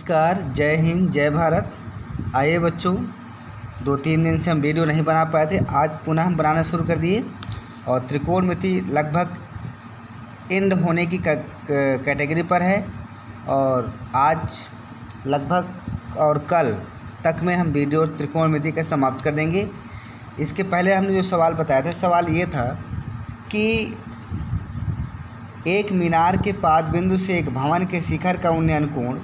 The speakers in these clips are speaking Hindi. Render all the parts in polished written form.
नमस्कार, जय हिंद, जय भारत। आइए बच्चों, 2-3 दिन से हम वीडियो नहीं बना पाए थे, आज पुनः हम बनाना शुरू कर दिए। और त्रिकोणमिति लगभग एंड होने की कैटेगरी पर है और आज लगभग और कल तक में हम वीडियो त्रिकोणमिति का समाप्त कर देंगे। इसके पहले हमने जो सवाल बताया था, सवाल ये था कि एक मीनार के पाद बिंदु से एक भवन के शिखर का उन्नयन कोण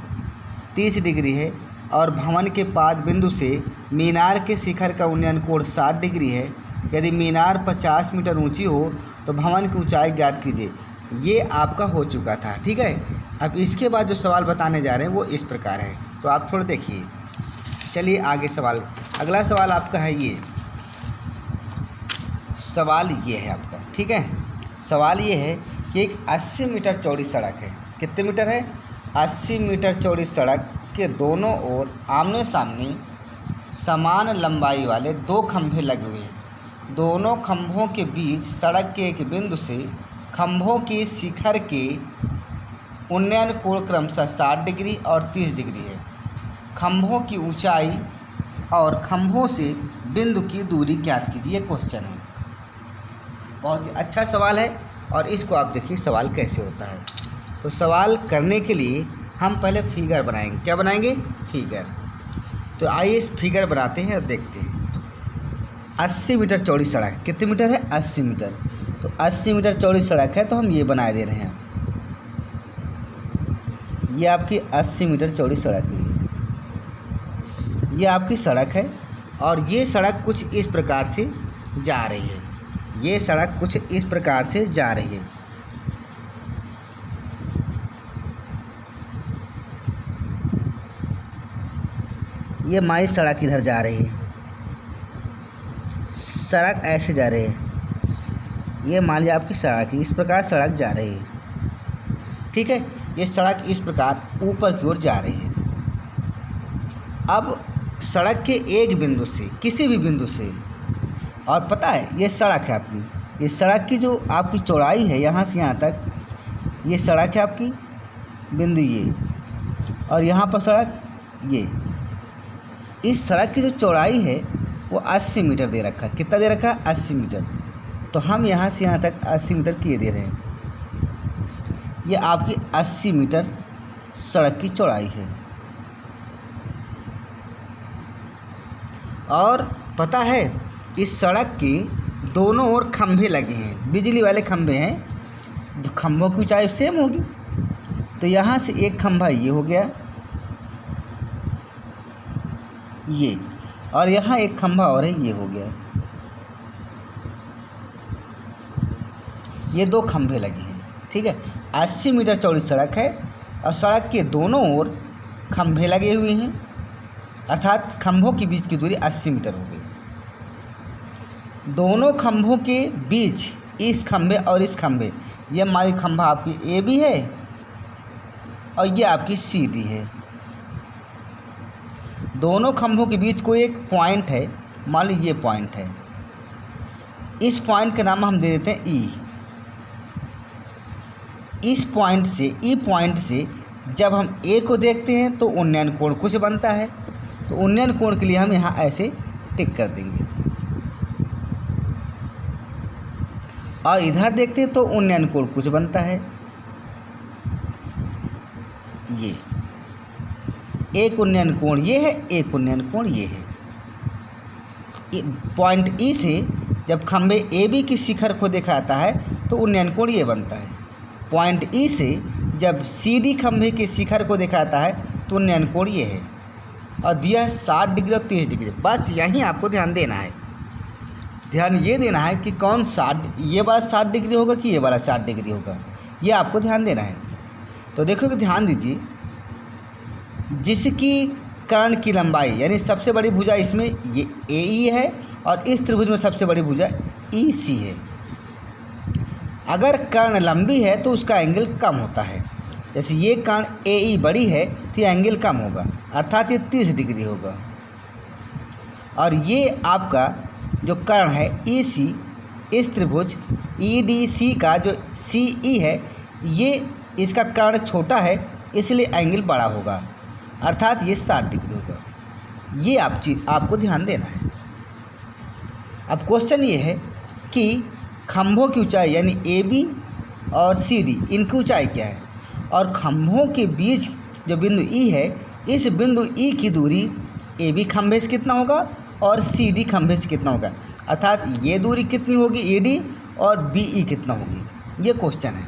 30 डिग्री है और भवन के पाद बिंदु से मीनार के शिखर का उन्नयन कोण 60 डिग्री है। यदि मीनार 50 मीटर ऊंची हो तो भवन की ऊंचाई ज्ञात कीजिए। ये आपका हो चुका था, ठीक है। अब इसके बाद जो सवाल बताने जा रहे हैं वो इस प्रकार है, तो आप थोड़ा देखिए। चलिए आगे सवाल, अगला सवाल आपका है ये। सवाल ये है आपका, ठीक है। सवाल ये है कि एक 80 मीटर चौड़ी सड़क है। कितने मीटर है? 80 मीटर चौड़ी सड़क के दोनों ओर आमने सामने समान लंबाई वाले 2 खंभे लगे हुए हैं। दोनों खंभों के बीच सड़क के एक बिंदु से खंभों के शिखर के उन्नयन कोण क्रमशः 60 डिग्री और 30 डिग्री है। खंभों की ऊंचाई और खंभों से बिंदु की दूरी ज्ञात कीजिए। ये क्वेश्चन है, बहुत ही अच्छा सवाल है और इसको आप देखिए सवाल कैसे होता है। तो सवाल करने के लिए हम पहले फिगर बनाएंगे। क्या बनाएंगे? फिगर। तो आइए इस फिगर बनाते हैं और देखते हैं। 80 मीटर चौड़ी सड़क, कितने मीटर है? 80 मीटर। तो 80 मीटर चौड़ी सड़क है तो हम ये बना दे रहे हैं। ये आपकी 80 मीटर चौड़ी सड़क है, ये आपकी सड़क है और ये सड़क कुछ इस प्रकार से जा रही है। ये सड़क कुछ इस प्रकार से जा रही है। ये हमारी सड़क इधर जा रही है, सड़क ऐसे जा रही है। ये मान लीजिए आपकी सड़क है, इस प्रकार सड़क जा रही है, ठीक है। ये सड़क इस प्रकार ऊपर की ओर जा रही है। अब सड़क के एक बिंदु से, किसी भी बिंदु से, और पता है ये सड़क है आपकी, ये सड़क की जो आपकी चौड़ाई है यहाँ से यहाँ तक, ये सड़क है आपकी बिंदु ये, और यहाँ पर सड़क ये। इस सड़क की जो चौड़ाई है वो 80 मीटर दे रखा है। कितना दे रखा है? 80 मीटर। तो हम यहाँ से यहाँ तक 80 मीटर किए दे रहे हैं। ये आपकी 80 मीटर सड़क की चौड़ाई है। और पता है इस सड़क के दोनों ओर खंभे लगे हैं, बिजली वाले खंभे हैं। तो खंभों की ऊंचाई सेम होगी। तो यहाँ से एक खंभा ये हो गया, ये, और यहाँ एक खंभा और है, ये हो गया। ये 2 खंभे लगे हैं, ठीक है। 80 मीटर चौड़ी सड़क है और सड़क के दोनों ओर खंभे लगे हुए हैं, अर्थात खंभों के बीच की दूरी 80 मीटर हो गई। दोनों खंभों के बीच इस खंभे और इस खंभे, ये हमारी खंभा आपकी ए बी है और ये आपकी सी डी है। दोनों खंभों के बीच कोई एक पॉइंट है, मान लीजिए ये पॉइंट है। इस पॉइंट का नाम हम दे देते हैं ई। इस पॉइंट से, ई पॉइंट से जब हम ए को देखते हैं तो उन्नयन कोण कुछ बनता है। तो उन्नयन कोण के लिए हम यहाँ ऐसे टिक कर देंगे। और इधर देखते हैं तो उन्नयन कोण कुछ बनता है। ये एक उन्नयन कोण ये है, एक उन्नयन कोण ये है। पॉइंट ई से जब खंभे ए बी की शिखर को देखा जाता है तो उन्नयन कोण ये बनता है। पॉइंट ई से जब सी डी खंभे के शिखर को देखा जाता है तो उन्नयन कोण ये है। और दिया है 60 डिग्री और 30 डिग्री। बस यहीं आपको ध्यान देना है। ध्यान ये देना है कि कौन 60, ये वाला 60 डिग्री होगा कि ये वाला 60 डिग्री होगा, ये आपको ध्यान देना है। तो देखो कि ध्यान दीजिए, जिसकी कर्ण की लंबाई यानी सबसे बड़ी भुजा इसमें ये ए ई है और इस त्रिभुज में सबसे बड़ी भुजा ई सी है। अगर कर्ण लंबी है तो उसका एंगल कम होता है। जैसे ये कर्ण ए ई बड़ी है तो ये एंगल कम होगा, अर्थात ये 30 डिग्री होगा। और ये आपका जो कर्ण है ई सी, इस त्रिभुज ई डी सी का जो सी ई है, ये इसका कर्ण छोटा है इसलिए एंगल बड़ा होगा। अर्थात ये 60 डिग्री होगा। ये आपको ध्यान देना है। अब क्वेश्चन ये है कि खंभों की ऊंचाई यानी AB और CD इनकी ऊंचाई क्या है, और खंभों के बीच जो बिंदु E है, इस बिंदु E की दूरी AB खंभे से कितना होगा और CD खंभे से कितना होगा, अर्थात ये दूरी कितनी होगी ED और BE कितना होगी, ये क्वेश्चन है।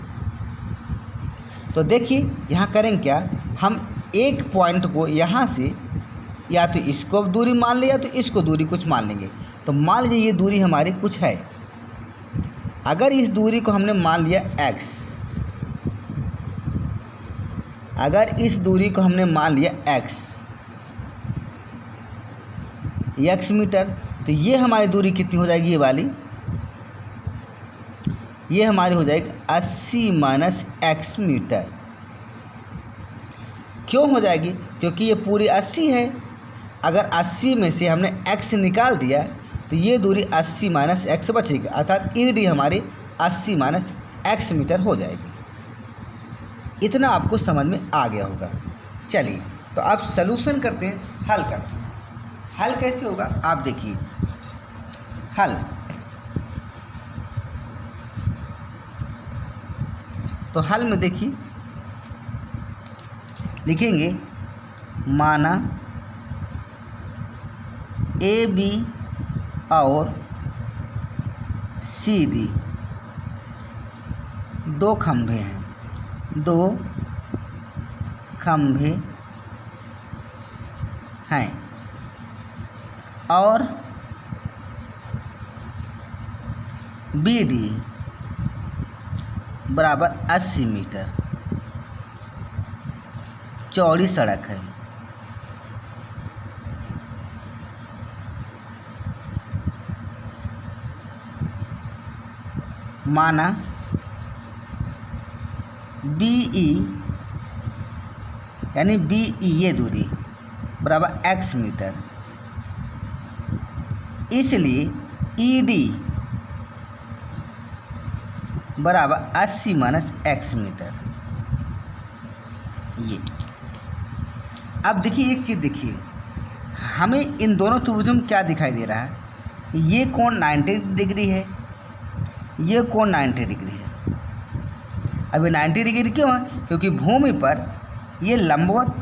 तो देखिए यहाँ करेंगे क्या, हम एक पॉइंट को यहाँ से या तो इसको दूरी मान लें या तो इसको दूरी कुछ मान लेंगे। तो मान लीजिए ये दूरी हमारी कुछ है, अगर इस दूरी को हमने मान लिया x, अगर इस दूरी को हमने मान लिया x मीटर, तो ये हमारी दूरी कितनी हो जाएगी, ये वाली, ये हमारी हो जाएगी 80 माइनस x मीटर। क्यों हो जाएगी, क्योंकि ये पूरी 80 है, अगर 80 में से हमने x निकाल दिया तो ये दूरी 80 माइनस x बचेगी, अर्थात ED हमारी 80 माइनस x मीटर हो जाएगी। इतना आपको समझ में आ गया होगा। चलिए तो आप सलूशन करते हैं, हल करते हैं। हल कैसे होगा आप देखिए, हल तो हल में देखिए लिखेंगे माना AB और CD दो खंभे हैं, दो खंभे हैं और BD बराबर 80 मीटर चौड़ी सड़क है। माना BE यानी BE ये दूरी बराबर x मीटर, इसलिए ED बराबर 80 माइनस x मीटर। ये अब देखिए एक चीज़ देखिए, हमें इन दोनों त्रिभुजों में क्या दिखाई दे रहा है, ये कोण 90 डिग्री है, ये कोण 90 डिग्री है। अब ये 90 डिग्री क्यों है, क्योंकि भूमि पर ये लंबवत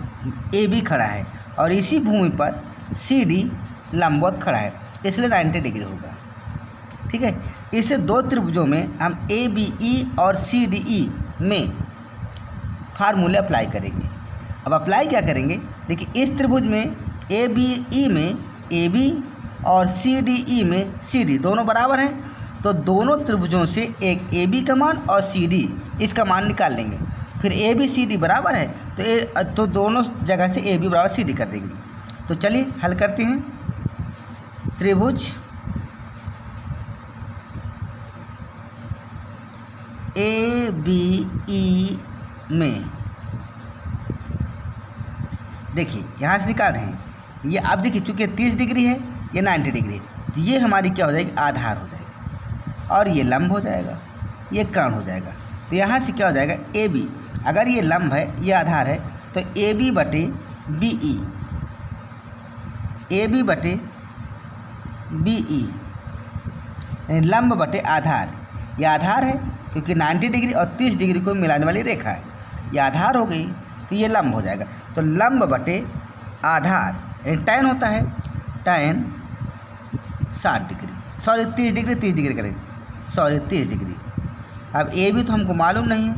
AB खड़ा है और इसी भूमि पर CD लंबवत खड़ा है, इसलिए 90 डिग्री होगा। ठीक है, इसे दो त्रिभुजों में हम ABE और CDE में फार्मूले अप्लाई करेंगे। अब अप्लाई क्या करेंगे, देखिए इस त्रिभुज में ABE में AB और CDE में CD दोनों बराबर हैं, तो दोनों त्रिभुजों से एक AB का मान और CD इसका मान निकाल लेंगे। फिर AB CD बराबर है तो दोनों जगह से AB बराबर CD कर देंगे। तो चलिए हल करते हैं। त्रिभुज ABE में देखिए यहाँ से निकाल रहे हैं, ये आप देखिए चूँकि 30 डिग्री है, ये 90 डिग्री है, तो ये हमारी क्या हो जाएगी, आधार हो जाएगी और ये लंब हो जाएगा, ये कर्ण हो जाएगा। तो यहाँ से क्या हो जाएगा, AB, अगर ये लंब है ये आधार है तो AB बटे BE, AB बटे BE यानी लंब बटे आधार। ये आधार है क्योंकि 90 डिग्री और 30 डिग्री को मिलाने वाली रेखा है, ये आधार हो गई तो ये लंब हो जाएगा। तो लंब बटे आधार यानी टैन होता है, tan 60 degree, sorry 30 degree, 30 degree करें, सॉरी 30 डिग्री। अब AB तो हमको मालूम नहीं है,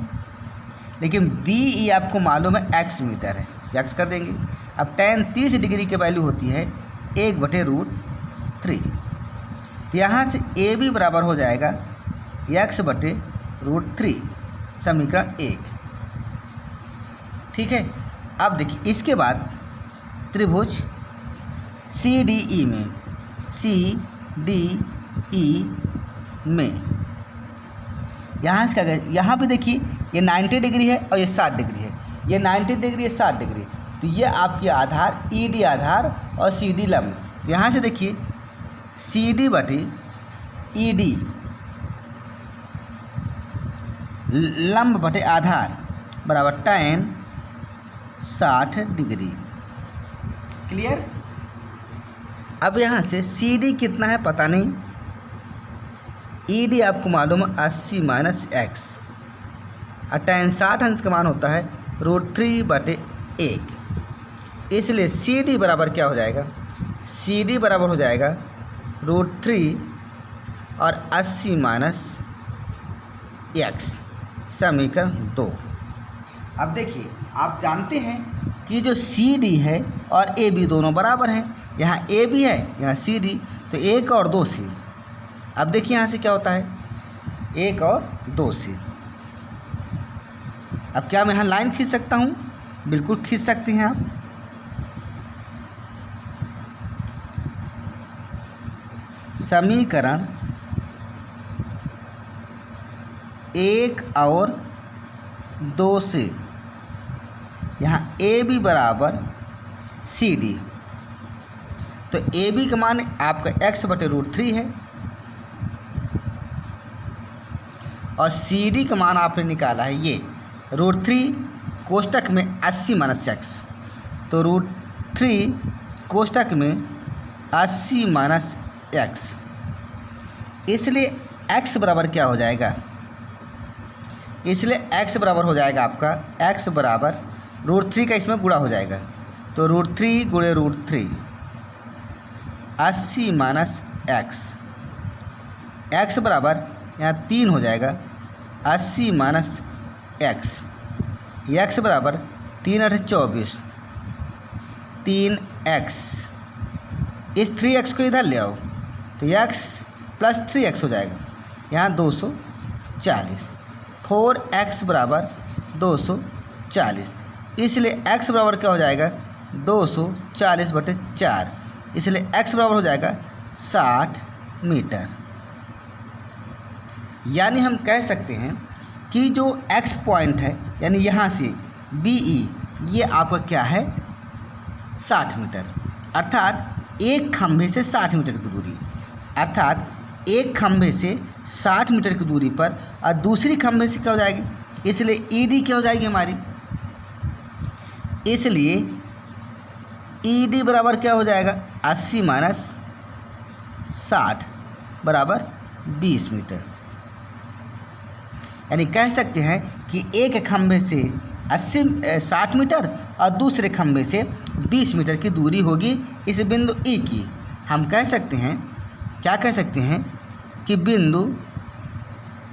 लेकिन BE आपको मालूम है x मीटर है, x कर देंगे। अब टैन 30 डिग्री की वैल्यू होती है 1/√3, तो यहाँ से AB बराबर हो जाएगा x/√3, समीकरण 1। ठीक है, अब देखिए इसके बाद त्रिभुज CDE में, CDE में यहाँ से क्या करें, यहाँ पे देखिए ये 90 डिग्री है और ये 60 डिग्री है, ये 90 डिग्री ये 60 डिग्री, तो ये आपकी आधार ED आधार और CD लंब। यहाँ से देखिए CD बटे ED लंब बटे आधार बराबर टैन 60 डिग्री। क्लियर। अब यहाँ से सी डी कितना है पता नहीं, ई डी आपको मालूम है 80 माइनस एक्स, और tan 60 अंश का मान होता है √3/1, इसलिए सी डी बराबर क्या हो जाएगा, सी डी बराबर हो जाएगा √3 और 80 माइनस एक्स, समीकरण 2। अब देखिए आप जानते हैं कि जो सी डी है और ए बी दोनों बराबर हैं, यहाँ ए बी है यहाँ सी डी, तो 1 और 2 सी। अब देखिए यहाँ से क्या होता है 1 और 2 सी। अब क्या मैं यहाँ लाइन खींच सकता हूँ, बिल्कुल खींच सकते हैं आप। समीकरण 1 और 2 से यहाँ ए बी बराबर सी डी, तो ए बी का मान आपका x/√3 है और सी डी का मान आपने निकाला है ये √3 कोष्टक में 80 माइनस एक्स, तो √3 कोष्टक में 80 माइनस एक्स, इसलिए x बराबर क्या हो जाएगा, इसलिए x बराबर हो जाएगा आपका x बराबर √3 का इसमें गुणा हो जाएगा, तो √3 गुणे √3 80 माइनस x बराबर यहाँ 3 हो जाएगा 80 माइनस x बराबर 3 8 24, 3x, इस 3x को इधर ले आओ तो x प्लस 3x हो जाएगा, यहाँ 240, 4x बराबर 240, इसलिए x बराबर क्या हो जाएगा 240/4, इसलिए x बराबर हो जाएगा 60 मीटर। यानी हम कह सकते हैं कि जो x पॉइंट है यानी यहाँ से BE ये आपका क्या है 60 मीटर, अर्थात एक खंभे से 60 मीटर की दूरी, अर्थात एक खंभे से 60 मीटर की दूरी पर और दूसरी खंभे से क्या हो जाएगी, इसलिए ED क्या हो जाएगी हमारी, इसलिए ED बराबर क्या हो जाएगा 80 माइनस 60 बराबर 20 मीटर। यानी कह सकते हैं कि एक खंभे से 60 मीटर और दूसरे खंभे से 20 मीटर की दूरी होगी इस बिंदु E की। हम कह सकते हैं, क्या कह सकते हैं कि बिंदु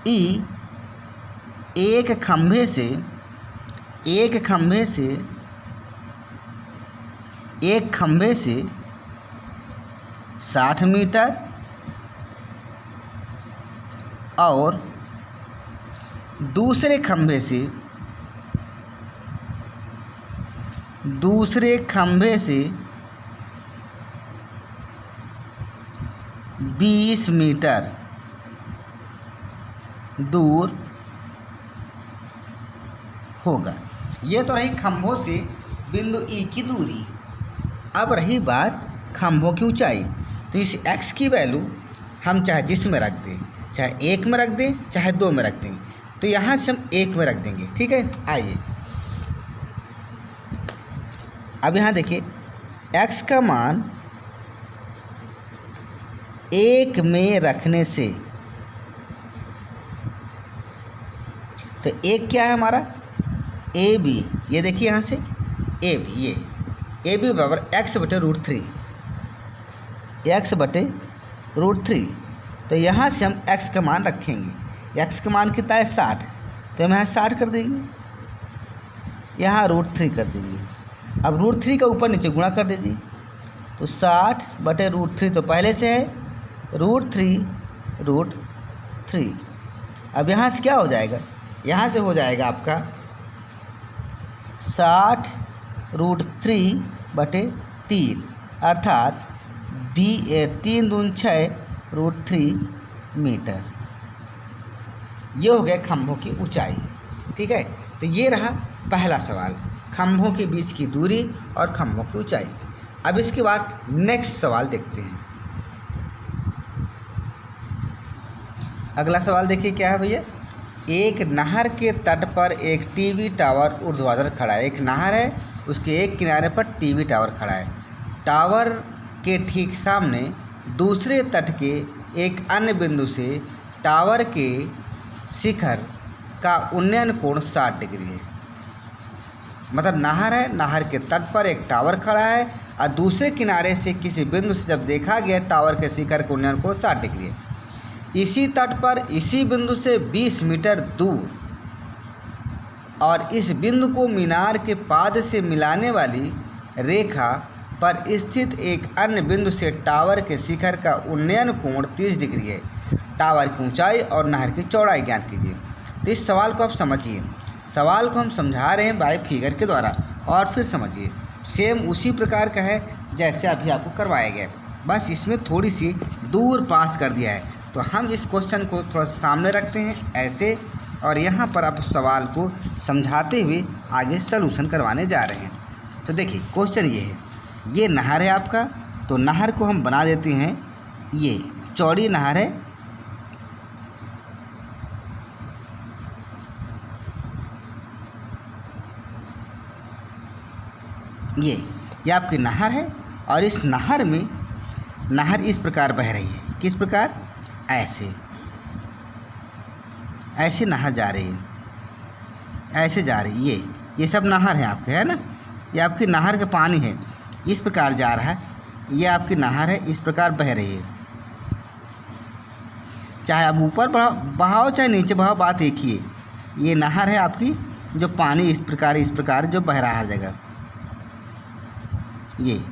E एक खंभे से 60 मीटर और दूसरे खंभे से 20 मीटर दूर होगा। ये तो रही खंभों से बिंदु E की दूरी। अब रही बात खंभों की ऊंचाई, तो इस x की वैल्यू हम चाहे जिसमें रख दें, चाहे 1 में रख दें चाहे 2 में रख दें, तो यहाँ से हम 1 में रख देंगे, ठीक है। आइए अब यहाँ देखिए x का मान 1 में रखने से, तो 1 क्या है हमारा AB, ये देखिए यहाँ से AB, ये AB बराबर x/√3, x/√3, तो यहाँ से हम x का मान रखेंगे। x का मान कितना है 60, तो हम यहाँ 60 कर देंगे, यहाँ √3 कर देंगे। अब √3 का ऊपर नीचे गुणा कर दीजिए, तो 60/√3 तो पहले से है √3। अब यहाँ से क्या हो जाएगा, यहाँ से हो जाएगा आपका 60√3/3, अर्थात 3 दूनी 6 √3 मीटर। ये हो गया खंभों की ऊंचाई, ठीक है। तो ये रहा पहला सवाल, खंभों के बीच की दूरी और खंभों की ऊंचाई। अब इसके बाद नेक्स्ट सवाल देखते हैं। अगला सवाल देखिए क्या है भैया, एक नहर के तट पर एक टीवी टावर ऊर्ध्वाधर खड़ा है। एक नहर है, उसके एक किनारे पर टीवी टावर खड़ा है। टावर के ठीक सामने दूसरे तट के एक अन्य बिंदु से टावर के शिखर का उन्नयन कोण 60 डिग्री है। मतलब नहर है, नहर के तट पर एक टावर खड़ा है और दूसरे किनारे से किसी बिंदु से जब देखा गया टावर के शिखर का उन्नयन कोण 60 डिग्री है। इसी तट पर इसी बिंदु से 20 मीटर दूर और इस बिंदु को मीनार के पाद से मिलाने वाली रेखा पर स्थित एक अन्य बिंदु से टावर के शिखर का उन्नयन कोण 30 डिग्री है। टावर की ऊंचाई और नहर की चौड़ाई ज्ञात कीजिए। तो इस सवाल को आप समझिए। सवाल को हम समझा रहे हैं बाय फिगर के द्वारा और फिर समझिए। सेम उसी प्रकार का है जैसे अभी आपको करवाया गया, बस इसमें थोड़ी सी दूर पास कर दिया है। तो हम इस क्वेश्चन को थोड़ा सामने रखते हैं ऐसे, और यहाँ पर आप सवाल को समझाते हुए आगे सलूशन करवाने जा रहे हैं। तो देखिए क्वेश्चन ये है, ये नहर है आपका, तो नहर को हम बना देते हैं, ये चौड़ी नहर है, ये आपकी नहर है और इस नहर में नहर इस प्रकार बह रही है। किस प्रकार? ऐसे नहर जा रही है, ऐसे जा रही है। ये सब नहर है आपके, है ना। ये आपकी नहर का पानी है, इस प्रकार जा रहा है। ये आपकी नहर है, इस प्रकार बह रही है। चाहे आप ऊपर बहाओ चाहे नीचे बहाओ, बात एक ही है। ये नहर है आपकी, जो पानी इस प्रकार जो बह रहा है हर जगह, ये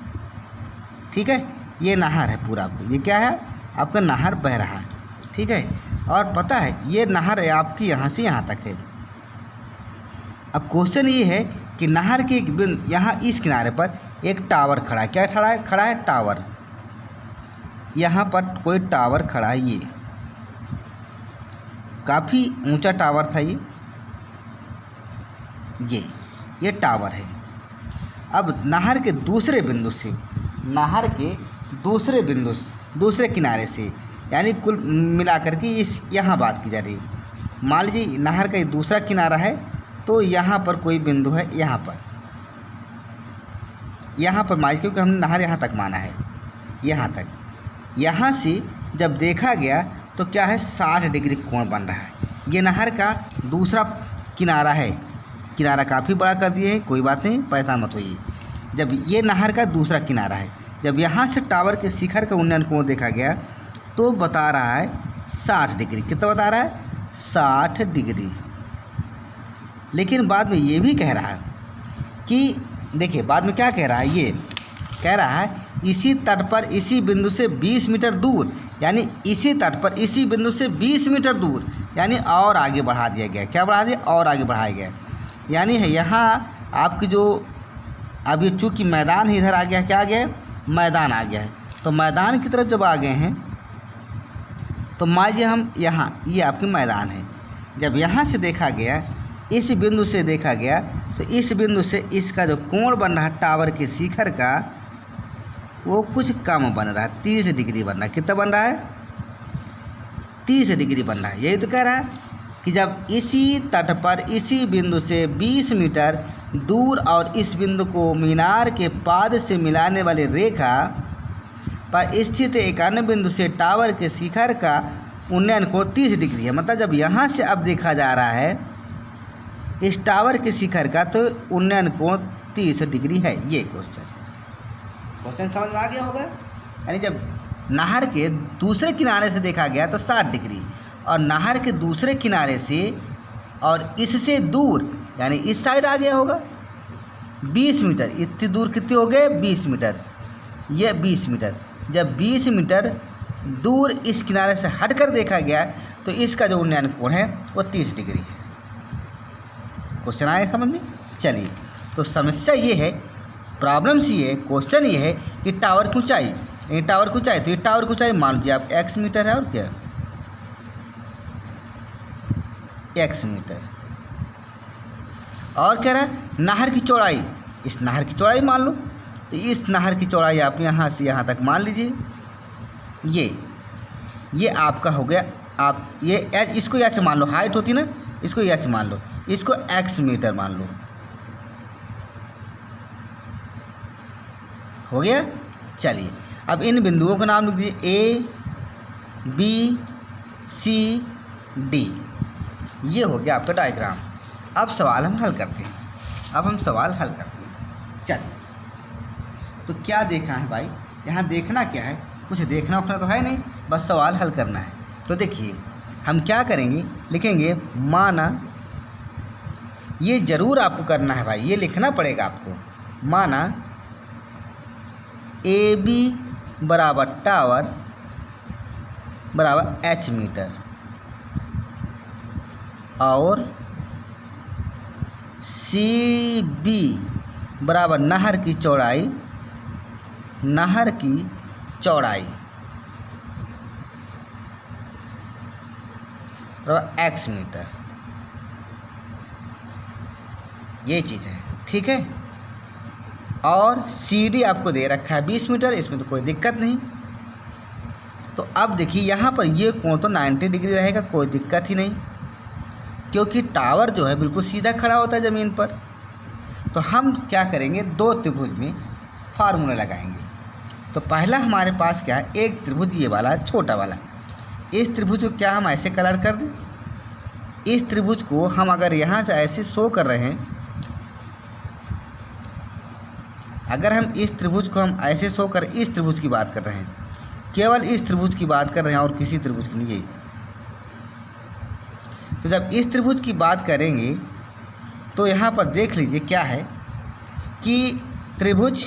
ठीक है। ये नहर है पूरा आपको, ये क्या है आपका नहर बह रहा है, ठीक है। और पता है ये नहर है आपकी यहाँ से यहाँ तक है। अब क्वेश्चन ये है कि नहर के एक बिंदु यहाँ इस किनारे पर एक टावर खड़ा है। क्या खड़ा है टावर। यहाँ पर कोई टावर खड़ा है, ये काफ़ी ऊंचा टावर था ये टावर है। अब नहर के दूसरे बिंदु से, नहर के दूसरे किनारे से, यानी कुल मिलाकर के इस यहाँ बात की जा रही है। मान लीजिए नहर का दूसरा किनारा है, तो यहाँ पर कोई बिंदु है, यहाँ पर मान लीजिए, क्योंकि हमने नहर यहाँ तक माना है, यहाँ तक। यहाँ से जब देखा गया तो क्या है 60 डिग्री कोण बन रहा है। ये नहर का दूसरा किनारा है, किनारा काफ़ी बड़ा कर दिए हैं, कोई बात नहीं, परेशान मत होइए। जब ये नहर का दूसरा किनारा है, जब यहाँ से टावर के शिखर का उन्नयन कोण देखा गया तो बता रहा है 60 डिग्री। कितना बता रहा है? 60 डिग्री। लेकिन बाद में ये भी कह रहा है कि देखिए बाद में क्या कह रहा है, ये कह रहा है इसी तट पर इसी बिंदु से 20 मीटर दूर, यानी इसी तट पर इसी बिंदु से 20 मीटर दूर, यानी और आगे बढ़ा दिया गया। क्या बढ़ा दिया? और आगे बढ़ाया गया। यानी है यहाँ आपकी जो अब ये चूँकि मैदान है, इधर आ गया, क्या आ गया है? मैदान आ गया है। तो मैदान की तरफ जब आ गए हैं तो मान लीजिए हम यहाँ, ये आपकी मैदान है। जब यहाँ से देखा गया, इस बिंदु से देखा गया, तो इस बिंदु से इसका जो कोण बन रहा है टावर के शिखर का, वो कुछ कम बन रहा है, 30 डिग्री बन रहा है। कितना बन रहा है? 30 डिग्री बन रहा है। यही तो कह रहा है कि जब इसी तट पर इसी बिंदु से 20 मीटर दूर और इस बिंदु को मीनार के पाद से मिलाने वाली रेखा पर स्थित एक अन्य बिंदु से टावर के शिखर का उन्नयन कोण 30 डिग्री है। मतलब जब यहाँ से अब देखा जा रहा है इस टावर के शिखर का, तो उन्नयन कोण 30 डिग्री है। ये क्वेश्चन समझ में आ गया होगा। यानी जब नहर के दूसरे किनारे से देखा गया तो 60 डिग्री, और नहर के दूसरे किनारे से और इससे दूर, यानी इस साइड आ गया होगा 20 मीटर। इतनी दूर कितने हो गए? 20 मीटर। ये 20 मीटर, जब 20 मीटर दूर इस किनारे से हटकर देखा गया तो इसका जो उन्नयन कोण है वो 30 डिग्री है। क्वेश्चन आया समझ में? चलिए, तो समस्या ये है, प्रॉब्लम सी है, क्वेश्चन ये है कि टावर की ऊंचाई, ये टावर की ऊंचाई, तो ये टावर की ऊंचाई मान लीजिए आप x मीटर है, और क्या x मीटर। और कह रहा है नहर की चौड़ाई, इस नहर की चौड़ाई मान लो, तो इस नहर की चौड़ाई आप यहाँ से यहाँ तक मान लीजिए। ये आपका हो गया, आप ये इसको h मान लो, हाइट होती ना, इसको h मान लो, इसको x मीटर मान लो। हो गया। चलिए अब इन बिंदुओं का नाम लिख दीजिए ए बी सी डी। ये हो गया आपका डायग्राम। अब सवाल हम हल करते हैं। चलिए तो क्या देखना है भाई, यहाँ देखना क्या है, कुछ देखना उखना तो है नहीं, बस सवाल हल करना है। तो देखिए हम क्या करेंगे, लिखेंगे माना, ये ज़रूर आपको करना है भाई, ये लिखना पड़ेगा आपको। माना ए बी बराबर टावर बराबर एच मीटर और सी बी बराबर नहर की चौड़ाई बराबर एक्स मीटर। ये चीज़ है, ठीक है। और सी डी आपको दे रखा है 20 मीटर, इसमें तो कोई दिक्कत नहीं। तो अब देखिए यहाँ पर ये कोण तो 90 डिग्री रहेगा, कोई दिक्कत ही नहीं, क्योंकि टावर जो है बिल्कुल सीधा खड़ा होता है ज़मीन पर। तो हम क्या करेंगे, दो त्रिभुज में फार्मूला लगाएंगे। तो पहला हमारे पास क्या है, एक त्रिभुज ये वाला छोटा वाला, इस त्रिभुज को क्या हम ऐसे कलर कर दें, इस त्रिभुज को हम अगर यहाँ से ऐसे शो कर रहे हैं, अगर हम इस त्रिभुज को हम ऐसे शो कर, इस त्रिभुज की बात कर रहे हैं, केवल इस त्रिभुज की बात कर रहे हैं और किसी त्रिभुज की नहीं। तो जब इस त्रिभुज की बात करेंगे तो यहाँ पर देख लीजिए क्या है कि त्रिभुज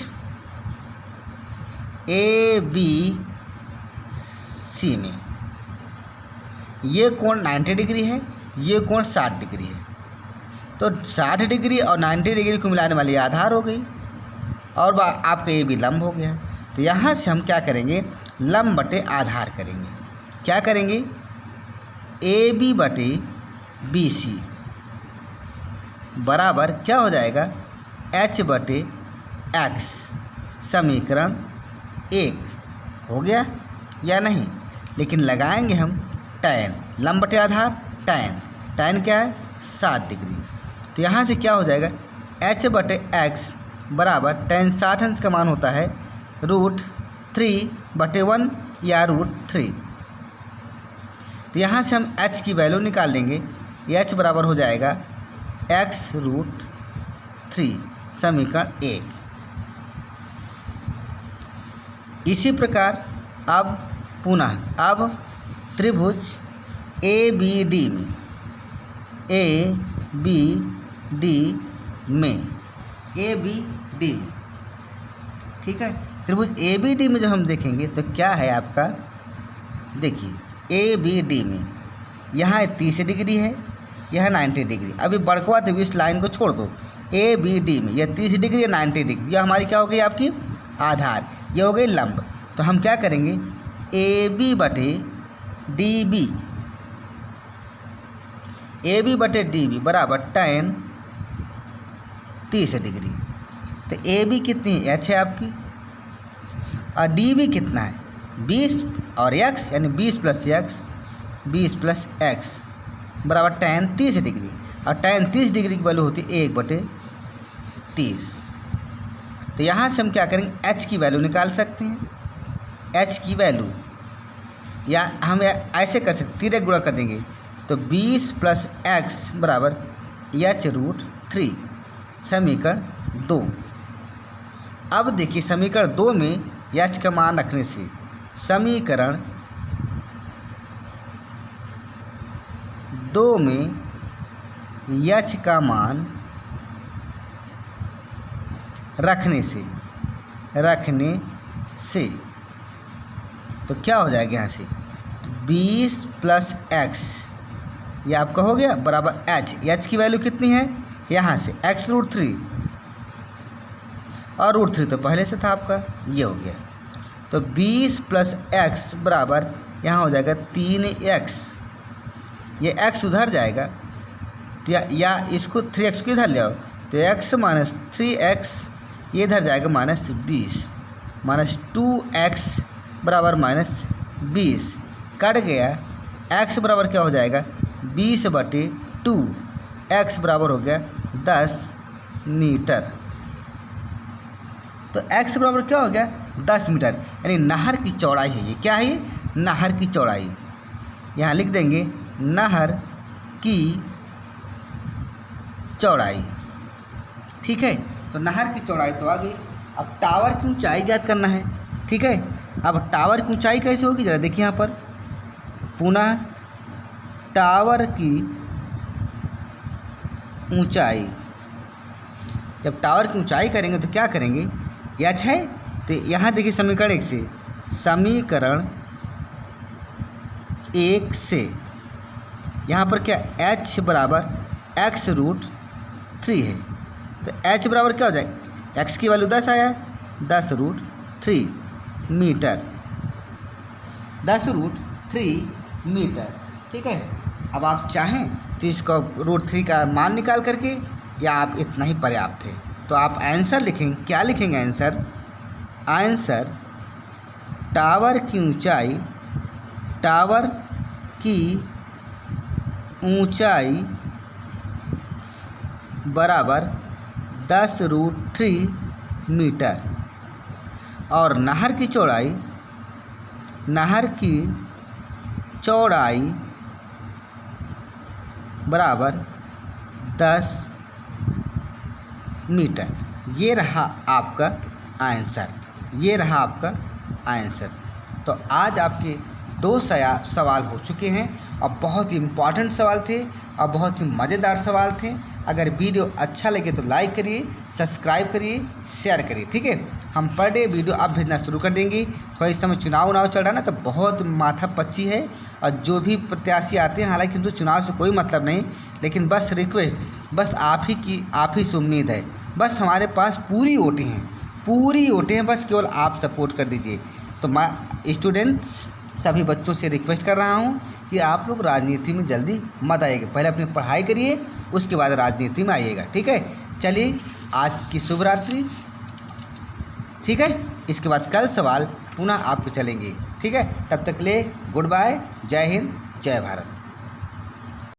ए बी सी में ये कोण 90 डिग्री है, ये कोण 60 डिग्री है। तो 60 डिग्री और 90 डिग्री को मिलाने वाली आधार हो गई और आपका ए बी लंब हो गया। तो यहाँ से हम क्या करेंगे, लंब बटे आधार करेंगे। क्या करेंगे, ए बी बटे बी सी बराबर क्या हो जाएगा, एच बटे एक्स। समीकरण 1 हो गया या नहीं, लेकिन लगाएंगे हम tan, लंब बटे आधार tan क्या है 60 डिग्री। तो यहाँ से क्या हो जाएगा, h बटे x बराबर tan 60 अंश का मान होता है √3/1 या √3। तो यहाँ से हम h की वैल्यू निकाल लेंगे, h बराबर हो जाएगा x√3। समीकरण 1। इसी प्रकार अब पुनः त्रिभुज ए बी डी में ठीक है, त्रिभुज ए बी डी में जब हम देखेंगे तो क्या है आपका, देखिए ए बी डी में यहाँ 30 डिग्री है, यह 90 डिग्री। अभी बड़कवा तो इस लाइन को छोड़ दो, ए बी डी में यह 30 डिग्री या 90 डिग्री, यह हमारी क्या हो गई आपकी आधार, ये हो गई लंब। तो हम क्या करेंगे, ए बी बटे डी बी बराबर tan 30 डिग्री। तो ए बी कितनी है, एच है आपकी, और डी बी कितना है 20 और एक्स यानी 20 प्लस एक्स बराबर tan 30 डिग्री। और tan 30 डिग्री की वैल्यू होती है 1/30। तो यहाँ से हम क्या करेंगे, h की वैल्यू निकाल सकते हैं। h की वैल्यू या हम ऐसे कर सकते, तिरक गुणा कर देंगे तो 20 प्लस एक्स बराबर h√3। समीकरण 2। अब देखिए समीकरण 2 में h का मान रखने से समीकरण 2 में h का मान रखने से तो क्या हो जाएगा, यहाँ से 20 प्लस एक्स ये आपका हो गया बराबर h की वैल्यू कितनी है, यहाँ से x√3 और √3 तो पहले से था आपका, ये हो गया। तो 20 प्लस एक्स बराबर यहाँ हो जाएगा 3x, ये x उधर जाएगा तो या इसको 3x को इधर ले आओ तो x माइनस 3x ये इधर जाएगा -20 -2x बराबर -20 कट गया। x बराबर क्या हो जाएगा 20/2, x बराबर हो गया 10 मीटर। तो x बराबर क्या हो गया 10 मीटर, यानी नहर की चौड़ाई है ये। क्या है ये? नहर की चौड़ाई। यहाँ लिख देंगे नहर की चौड़ाई। ठीक है, तो नहर की चौड़ाई तो आ गई। अब टावर की ऊंचाई ज्ञात करना है। ठीक है, अब टावर की ऊंचाई कैसे होगी ज़रा देखिए यहाँ पर। पुनः टावर की ऊंचाई, जब टावर की ऊंचाई करेंगे तो क्या करेंगे, एच है तो यहाँ देखिए समीकरण 1 से, समीकरण 1 से यहाँ पर क्या h बराबर x√3 है। तो h बराबर क्या हो जाए, x की वैल्यू 10 आया, 10√3 मीटर, 10√3 मीटर। ठीक है, अब आप चाहें तो इसका √3 का मान निकाल करके, या आप इतना ही पर्याप्त है। तो आप आंसर लिखेंगे, क्या लिखेंगे आंसर? आंसर टावर की ऊंचाई, टावर की ऊंचाई बराबर 10√3 मीटर और नहर की चौड़ाई, नहर की चौड़ाई बराबर 10 मीटर। ये रहा आपका आंसर, ये रहा आपका आंसर। तो आज आपके 2 सवाल हो चुके हैं और बहुत ही इम्पॉर्टेंट सवाल थे और बहुत ही मज़ेदार सवाल थे। अगर वीडियो अच्छा लगे तो लाइक करिए, सब्सक्राइब करिए, शेयर करिए। ठीक है, हम पर डे वीडियो अब भेजना शुरू कर देंगे। थोड़ा इस समय चुनाव चल रहा है ना, तो बहुत माथा पच्ची है और जो भी प्रत्याशी आते हैं, हालांकि उनको चुनाव से कोई मतलब नहीं, लेकिन बस रिक्वेस्ट, बस आप ही से उम्मीद है। बस हमारे पास पूरी वोटें हैं, पूरी वोटें हैं, बस केवल आप सपोर्ट कर दीजिए। तो मैं स्टूडेंट्स सभी बच्चों से रिक्वेस्ट कर रहा हूँ कि आप लोग राजनीति में जल्दी मत आइएगा, पहले अपनी पढ़ाई करिए, उसके बाद राजनीति में आइएगा। ठीक है, चलिए आज की शुभ रात्रि। ठीक है, इसके बाद कल सवाल पुनः आपके चलेंगे। ठीक है, तब तक ले गुड बाय, जय हिंद, जय भारत।